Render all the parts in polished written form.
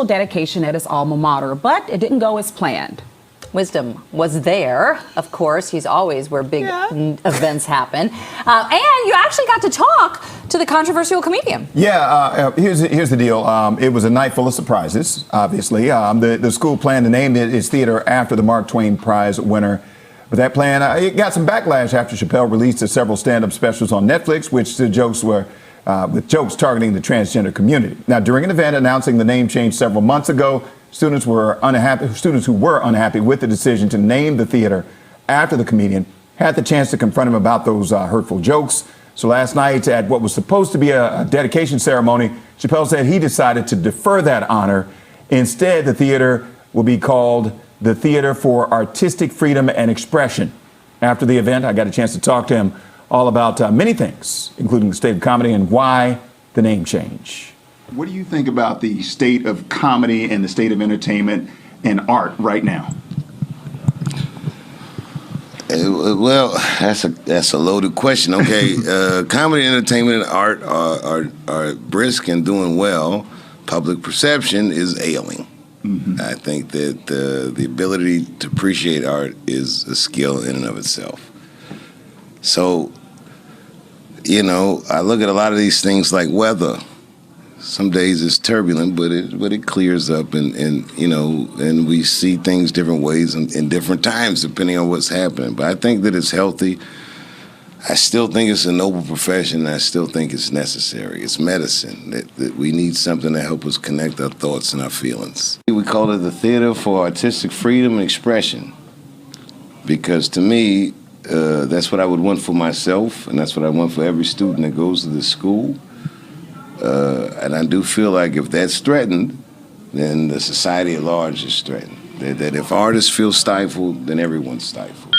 dedication at his alma mater, but it didn't go as planned. Wisdom was there, of course. He's always where big events happen. And you actually got to talk to the controversial comedian. Yeah, here's the deal. It was a night full of surprises, obviously. The school planned to name its theater after the Mark Twain Prize winner. But that plan, it got some backlash after Chappelle released several stand-up specials on Netflix, which the jokes were with jokes targeting the transgender community. Now, during an event announcing the name change several months ago, students who were unhappy with the decision to name the theater after the comedian had the chance to confront him about those hurtful jokes. So last night at what was supposed to be a dedication ceremony, Chappelle said he decided to defer that honor. Instead, the theater will be called the Theater for Artistic Freedom and Expression. After the event, I got a chance to talk to him all about many things, including the state of comedy and why the name change. What do you think about the state of comedy and the state of entertainment and art right now? Well, that's a loaded question. Okay, comedy, entertainment, and art are brisk and doing well. Public perception is ailing. Mm-hmm. I think that the ability to appreciate art is a skill in and of itself. So, you know, I look at a lot of these things like weather. Some days it's turbulent, but it clears up, and you know, and we see things different ways in different times depending on what's happening. But I think that it's healthy. I still think it's a noble profession. I still think it's necessary. It's medicine. That we need something to help us connect our thoughts and our feelings. We call it the Theater for Artistic Freedom and Expression, because to me, that's what I would want for myself, and that's what I want for every student that goes to this school. And I do feel like if that's threatened, then the society at large is threatened. That if artists feel stifled, then everyone's stifled.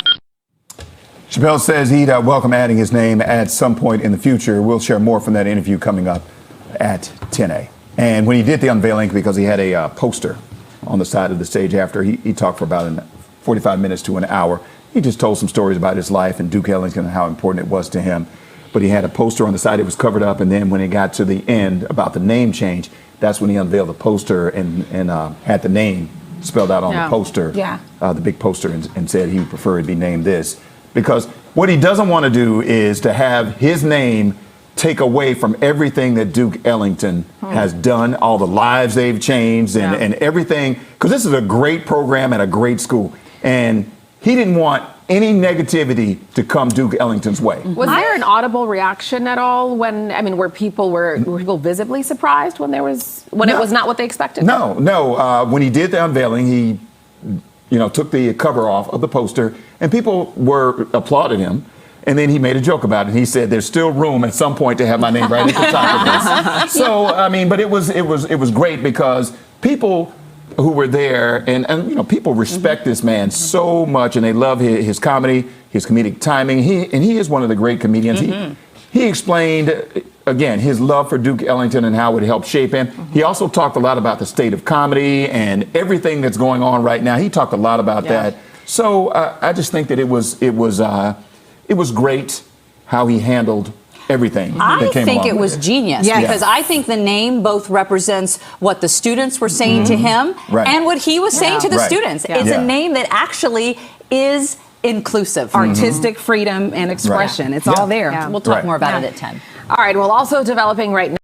Chappelle says he'd welcome adding his name at some point in the future. We'll share more from that interview coming up at 10 And when he did the unveiling, because he had a poster on the side of the stage after, he talked for about 45 minutes to an hour. He just told some stories about his life and Duke Ellington and how important it was to him. But he had a poster on the side, it was covered up, and then when it got to the end about the name change, that's when he unveiled the poster and had the name spelled out on the poster, the big poster, and said he would prefer it be named this. Because what he doesn't want to do is to have his name take away from everything that Duke Ellington has done, all the lives they've changed and everything, because this is a great program at a great school. And he didn't want any negativity to come Duke Ellington's way. Was there an audible reaction at all when, I mean, were people visibly surprised when it was not what they expected? No. When he did the unveiling, he, took the cover off of the poster, and people applauded him. And then he made a joke about it. He said, "There's still room at some point to have my name right at the top of this." So I mean, but it was great because people who were there, and people respect this man so much, and they love his comedy, his comedic timing. He is one of the great comedians. He explained again his love for Duke Ellington and how it helped shape him. He also talked a lot about the state of comedy and everything that's going on right now. He talked a lot about that. So I just think that it was great how he handled everything. I think it was genius because I think the name both represents what the students were saying to him and what he was saying to the students. It's a name that actually is inclusive. Artistic freedom and expression. It's all there. We'll talk more about it at 10. All right, well, also developing right now.